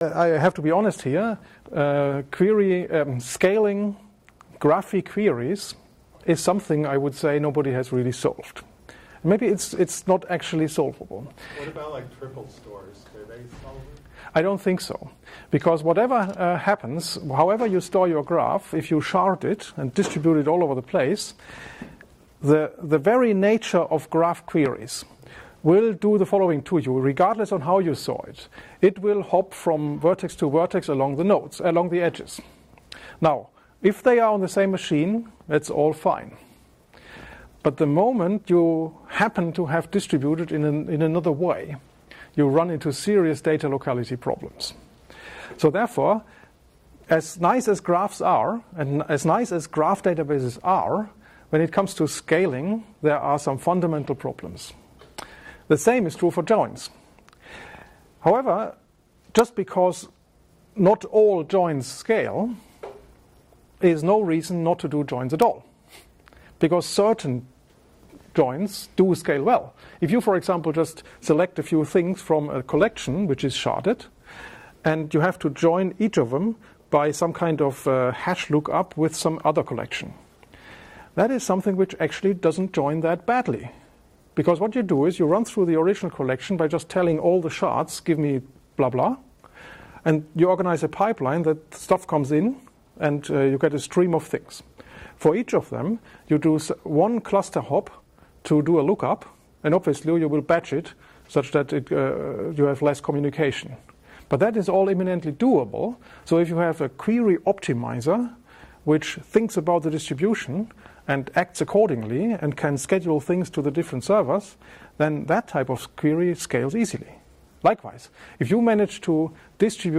I have to be honest here, scaling graphy queries is something I would say nobody has really solved. Maybe it's not actually solvable. What about like triple stores? Do they solve it? I don't think so. Because whatever happens, however you store your graph, if you shard it and distribute it all over the place, the very nature of graph queries will do the following to you, regardless on how you saw it. It will hop from vertex to vertex along the nodes, along the edges. Now, if they are on the same machine, that's all fine. But the moment you happen to have distributed in another way, you run into serious data locality problems. So therefore, as nice as graphs are, and as nice as graph databases are, when it comes to scaling, there are some fundamental problems. The same is true for joins. However, just because not all joins scale is no reason not to do joins at all. Because certain joins do scale well. If you, for example, just select a few things from a collection which is sharded, and you have to join each of them by some kind of hash lookup with some other collection. That is something which actually doesn't join that badly. Because what you do is you run through the original collection by just telling all the shards, give me blah blah, and you organize a pipeline that stuff comes in and you get a stream of things. For each of them, you do one cluster hop to do a lookup, and obviously you will batch it such that you have less communication. But that is all eminently doable. So if you have a query optimizer which thinks about the distribution and acts accordingly and can schedule things to the different servers, then that type of query scales easily. Likewise, if you manage to distribute